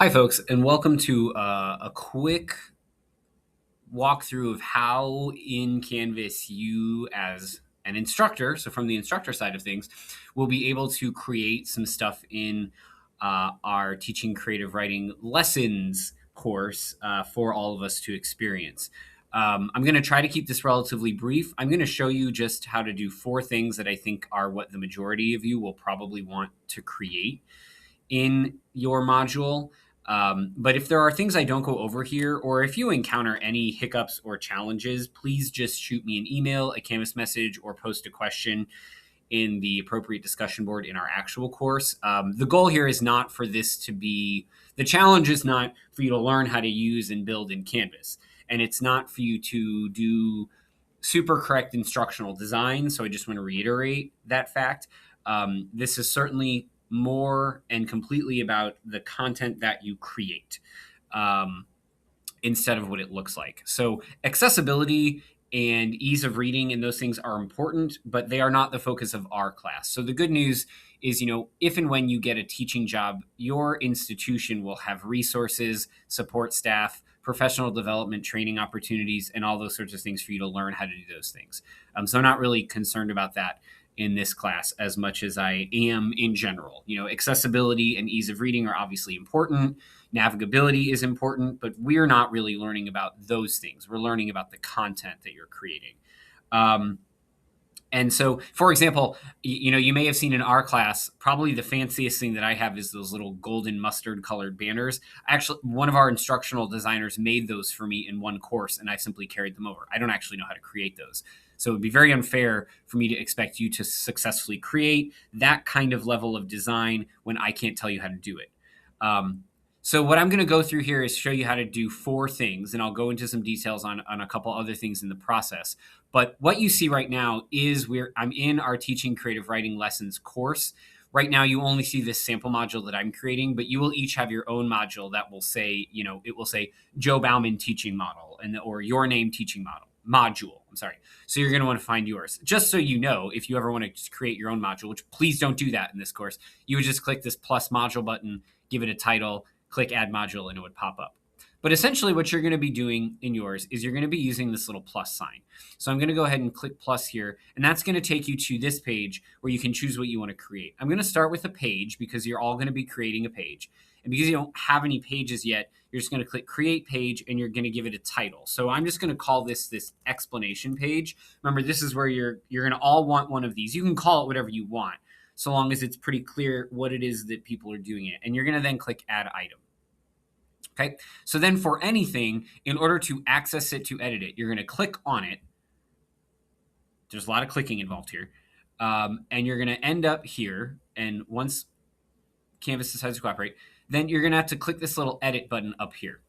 Hi, folks, and welcome to a quick walkthrough of how in Canvas you, as an instructor, so from the instructor side of things, will be able to create some stuff in our Teaching Creative Writing Lessons course for all of us to experience. I'm going to try to keep this relatively brief. I'm going to show you just how to do 4 things that I think are what the majority of you will probably want to create in your module. But if there are things I don't go over here, or if you encounter any hiccups or challenges, please just shoot me an email, a Canvas message, or post a question in the appropriate discussion board in our actual course. The goal here is not for this to be, the challenge is not for you to learn how to use and build in Canvas. And it's not for you to do super correct instructional design. So I just want to reiterate that fact. This is certainly more and completely about the content that you create instead of what it looks like. So accessibility and ease of reading and those things are important, but they are not the focus of our class. So the good news is, if and when you get a teaching job, your institution will have resources, support staff, professional development, training opportunities, and all those sorts of things for you to learn how to do those things. So I'm not really concerned about that in this class as much as I am in general. Accessibility and ease of reading are obviously important. Navigability is important, but we're not really learning about those things. We're learning about the content that you're creating. And so, for example, you may have seen in our class, probably the fanciest thing that I have is those little golden mustard colored banners. Actually, one of our instructional designers made those for me in one course, and I simply carried them over. I don't actually know how to create those. So it would be very unfair for me to expect you to successfully create that kind of level of design when I can't tell you how to do it. So what I'm going to go through here is show you how to do 4 things, and I'll go into some details on a couple other things in the process. But what you see right now is I'm in our Teaching Creative Writing Lessons course. Right now, you only see this sample module that I'm creating, but you will each have your own module that will say, it will say Joe Bauman teaching model or your name teaching module. I'm sorry. So you're going to want to find yours. Just so you know, if you ever want to create your own module, which please don't do that in this course, you would just click this plus module button, give it a title, click add module, and it would pop up. But essentially what you're going to be doing in yours is you're going to be using this little plus sign. So I'm going to go ahead and click plus here, and that's going to take you to this page where you can choose what you want to create. I'm going to start with a page because you're all going to be creating a page. And because you don't have any pages yet, you're just going to click create page and you're going to give it a title. So I'm just going to call this explanation page. Remember, this is where you're going to all want one of these. You can call it whatever you want, so long as it's pretty clear what it is that people are doing it. And you're going to then click add item. Okay, so then for anything, in order to access it, to edit it, you're going to click on it. There's a lot of clicking involved here. And you're going to end up here. And once Canvas decides to cooperate, then you're going to have to click this little edit button up here.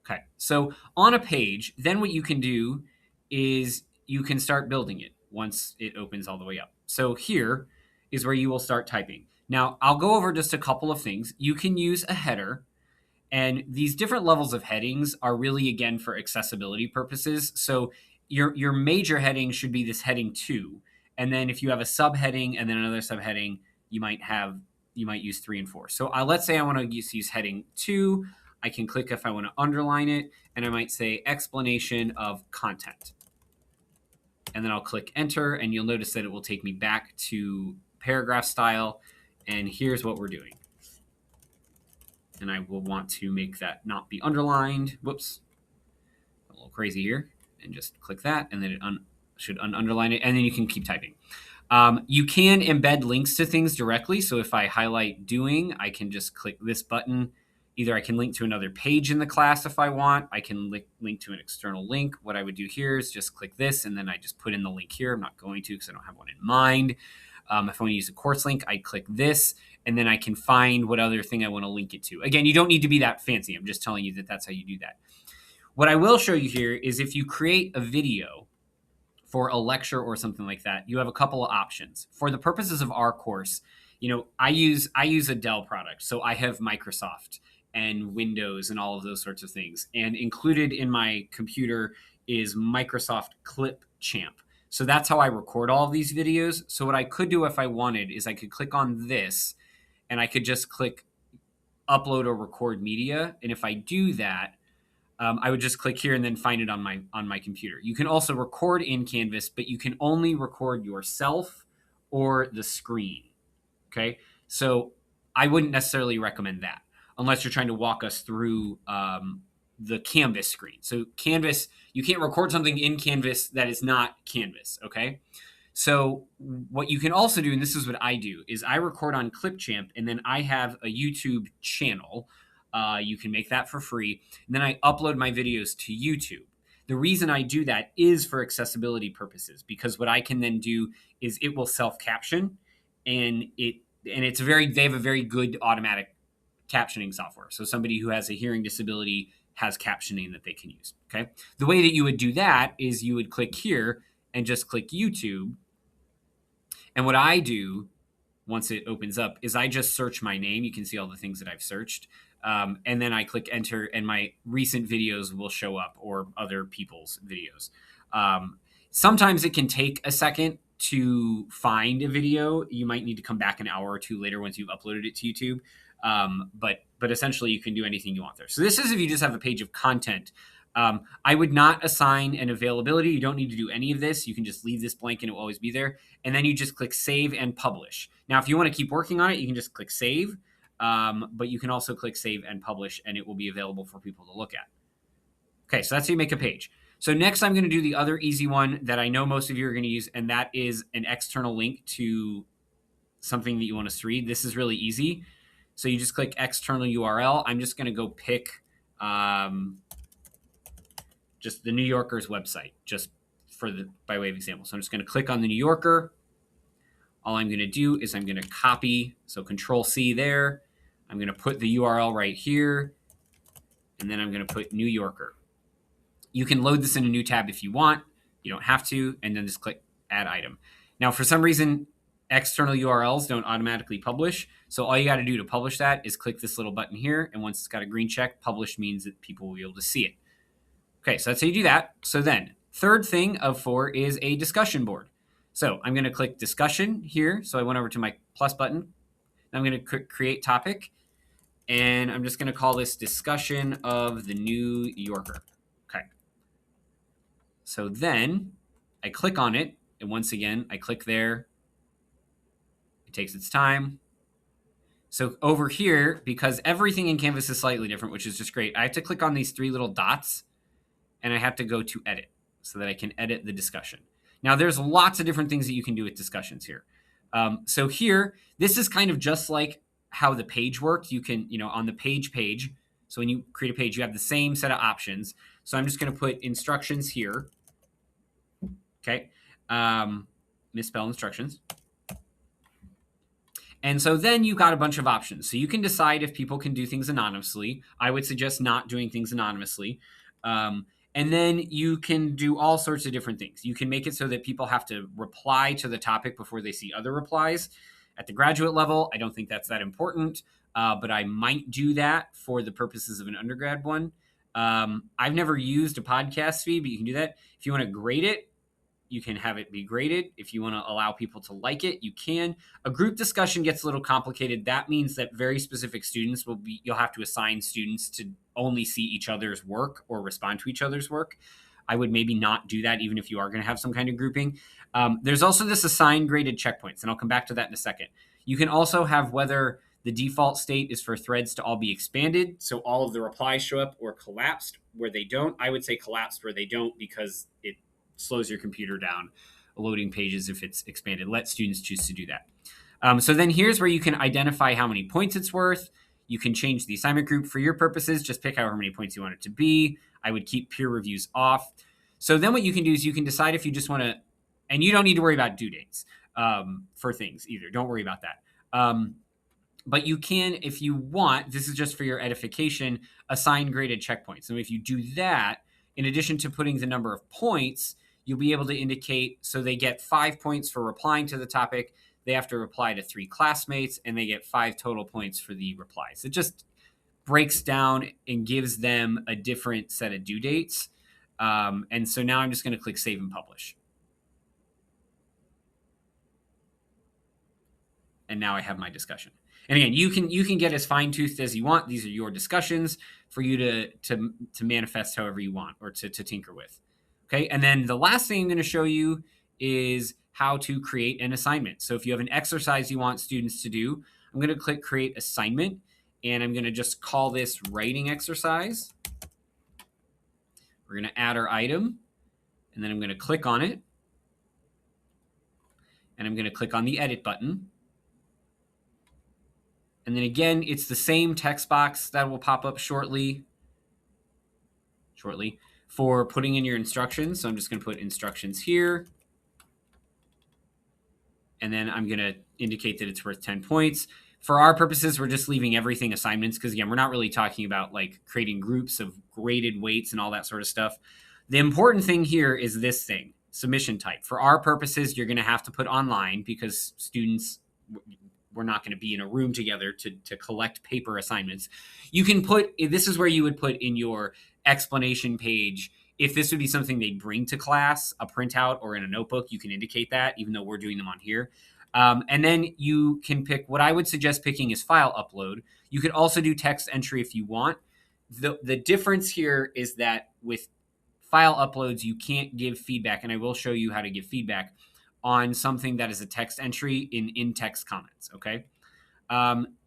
Okay, so on a page, then what you can do is you can start building it once it opens all the way up. So here is where you will start typing. Now, I'll go over just a couple of things. You can use a header. And these different levels of headings are really, again, for accessibility purposes. So your major heading should be this heading 2. And then if you have a subheading and then another subheading, you might use 3 and 4. So let's say I want to use heading 2. I can click if I want to underline it, and I might say explanation of content. And then I'll click enter, and you'll notice that it will take me back to paragraph style. And here's what we're doing. And I will want to make that not be underlined. Whoops. A little crazy here. And just click that, and then it should underline it, and then you can keep typing. You can embed links to things directly. So if I highlight doing, I can just click this button. Either I can link to another page in the class if I want. I can link to an external link. What I would do here is just click this, and then I just put in the link here. I'm not going to because I don't have one in mind. If I want to use a course link, I click this, and then I can find what other thing I want to link it to. Again, you don't need to be that fancy. I'm just telling you that that's how you do that. What I will show you here is if you create a video for a lecture or something like that, you have a couple of options. For the purposes of our course, I use a Dell product, so I have Microsoft and Windows and all of those sorts of things. And included in my computer is Microsoft Clipchamp. So that's how I record all of these videos. So what I could do if I wanted is I could click on this, and I could just click upload or record media. And if I do that, I would just click here and then find it on my computer. You can also record in Canvas, but you can only record yourself or the screen. Okay, so I wouldn't necessarily recommend that unless you're trying to walk us through the Canvas screen. So Canvas, you can't record something in Canvas that is not Canvas. Okay, so what you can also do, and this is what I do, is I record on Clipchamp, and then I have a YouTube channel. You can make that for free. And then I upload my videos to YouTube. The reason I do that is for accessibility purposes, because what I can then do is it will self-caption, and they have a very good automatic captioning software. So somebody who has a hearing disability has captioning that they can use. Okay. The way that you would do that is you would click here and just click YouTube. And what I do once it opens up is I just search my name. You can see all the things that I've searched. And then I click enter, and my recent videos will show up, or other people's videos. Sometimes it can take a second to find a video. You might need to come back an hour or two later once you've uploaded it to YouTube. But essentially, you can do anything you want there. So this is if you just have a page of content. I would not assign an availability. You don't need to do any of this. You can just leave this blank and it will always be there. And then you just click save and publish. Now, if you want to keep working on it, you can just click save. But you can also click save and publish, and it will be available for people to look at. Okay, so that's how you make a page. So next, I'm going to do the other easy one that I know most of you are going to use, and that is an external link to something that you want us to read. This is really easy. So you just click external URL. I'm just going to go pick just the New Yorker's website, just by way of example. So I'm just going to click on the New Yorker. All I'm going to do is I'm going to copy, so Control C there. I'm going to put the URL right here, and then I'm going to put New Yorker. You can load this in a new tab if you want. You don't have to, and then just click Add Item. Now, for some reason, external URLs don't automatically publish, so all you got to do to publish that is click this little button here, and once it's got a green check, publish means that people will be able to see it. Okay, so that's how you do that. So then, third thing of 4 is a discussion board. So I'm going to click discussion here. So I went over to my plus button. I'm going to click create topic, and I'm just going to call this discussion of the New Yorker. Okay. So then I click on it, and once again, I click there. It takes its time. So over here, because everything in Canvas is slightly different, which is just great, I have to click on these 3 little dots, and I have to go to edit so that I can edit the discussion. Now, there's lots of different things that you can do with discussions here. So here, this is kind of just like how the page worked. You can, on the page, so when you create a page, you have the same set of options. So I'm just going to put instructions here. Okay. Misspell instructions. And so then you got a bunch of options. So you can decide if people can do things anonymously. I would suggest not doing things anonymously. And then you can do all sorts of different things. You can make it so that people have to reply to the topic before they see other replies. At the graduate level, I don't think that's that important, but I might do that for the purposes of an undergrad one. I've never used a podcast feed, but you can do that. If you want to grade it, you can have it be graded. If you want to allow people to like it, you can. A group discussion gets a little complicated. That means that very specific students you'll have to assign students to only see each other's work or respond to each other's work. I would maybe not do that, even if you are going to have some kind of grouping. There's also this assign graded checkpoints, and I'll come back to that in a second. You can also have whether the default state is for threads to all be expanded, so all of the replies show up, or collapsed where they don't. I would say collapsed where they don't, because it slows your computer down loading pages if it's expanded. Let students choose to do that. So then here's where you can identify how many points it's worth. You can change the assignment group for your purposes. Just pick however many points you want it to be. I would keep peer reviews off. So then what you can do is you can decide if you just want to, and you don't need to worry about due dates for things either. Don't worry about that. But you can, if you want, this is just for your edification, assign graded checkpoints. So if you do that, in addition to putting the number of points, you'll be able to indicate, so they get 5 points for replying to the topic. They have to reply to 3 classmates, and they get 5 total points for the replies. It just breaks down and gives them a different set of due dates. And so now I'm just going to click Save and Publish. And now I have my discussion. And again, you can get as fine-toothed as you want. These are your discussions for you to manifest however you want or to tinker with. Okay, and then the last thing I'm going to show you is how to create an assignment. So if you have an exercise you want students to do, I'm going to click create assignment, and I'm going to just call this writing exercise. We're going to add our item, and then I'm going to click on it, and I'm going to click on the edit button. And then again, it's the same text box that will pop up shortly for putting in your instructions. So I'm just going to put instructions here. And then I'm going to indicate that it's worth 10 points. For our purposes, we're just leaving everything assignments because, again, we're not really talking about like creating groups of graded weights and all that sort of stuff. The important thing here is this thing, submission type. For our purposes, you're going to have to put online because students, we're not going to be in a room together to collect paper assignments. You can put, this is where you would put in your explanation page, if this would be something they bring to class, a printout or in a notebook, you can indicate that, even though we're doing them on here. And then you can pick, what I would suggest picking is file upload. You could also do text entry if you want. The difference here is that with file uploads, you can't give feedback, and I will show you how to give feedback on something that is a text entry in in-text comments, okay?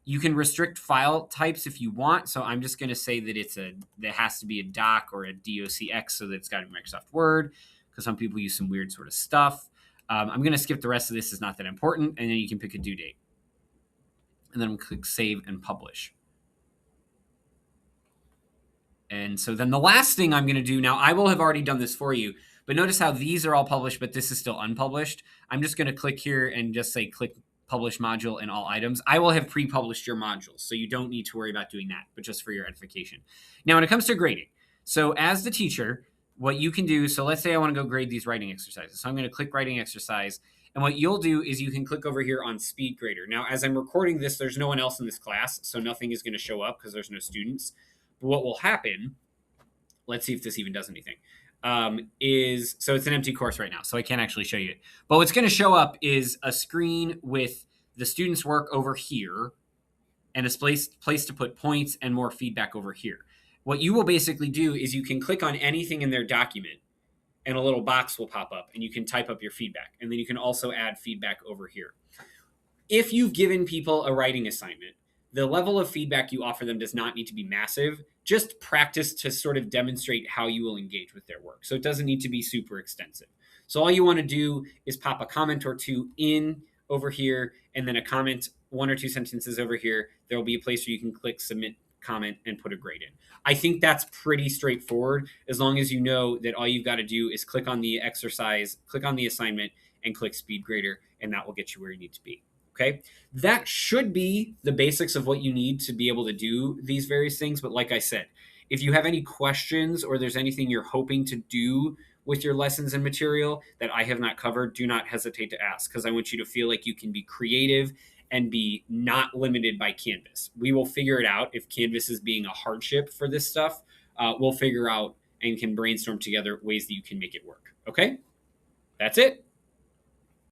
You can restrict file types if you want. So I'm just going to say that that has to be a doc or a docx, so that it's got a Microsoft Word, because some people use some weird sort of stuff. I'm going to skip the rest of this. It's not that important. And then you can pick a due date. And then click save and publish. And so then the last thing I'm going to do now, I will have already done this for you, but notice how these are all published, but this is still unpublished. I'm just going to click here and just say click publish module in all items. I will have pre-published your modules, so you don't need to worry about doing that, but just for your edification. Now, when it comes to grading, so as the teacher, what you can do, so let's say I want to go grade these writing exercises. So I'm going to click writing exercise, and what you'll do is you can click over here on speed grader. Now, as I'm recording this, there's no one else in this class, so nothing is going to show up because there's no students. But what will happen, let's see if this even does anything, so it's an empty course right now, so I can't actually show you it. But what's going to show up is a screen with the students' work over here and a place to put points and more feedback over here. What you will basically do is you can click on anything in their document and a little box will pop up and you can type up your feedback. And then you can also add feedback over here. If you've given people a writing assignment, the level of feedback you offer them does not need to be massive. Just practice to sort of demonstrate how you will engage with their work. So it doesn't need to be super extensive. So all you want to do is pop a comment or two in over here, and then a comment, 1 or 2 sentences over here. There will be a place where you can click submit comment and put a grade in. I think that's pretty straightforward, as long as you know that all you've got to do is click on the exercise, click on the assignment, and click speed grader, and that will get you where you need to be. Okay, that should be the basics of what you need to be able to do these various things. But like I said, if you have any questions or there's anything you're hoping to do with your lessons and material that I have not covered, do not hesitate to ask, because I want you to feel like you can be creative and be not limited by Canvas. We will figure it out. If Canvas is being a hardship for this stuff, we'll figure out and can brainstorm together ways that you can make it work. Okay, that's it.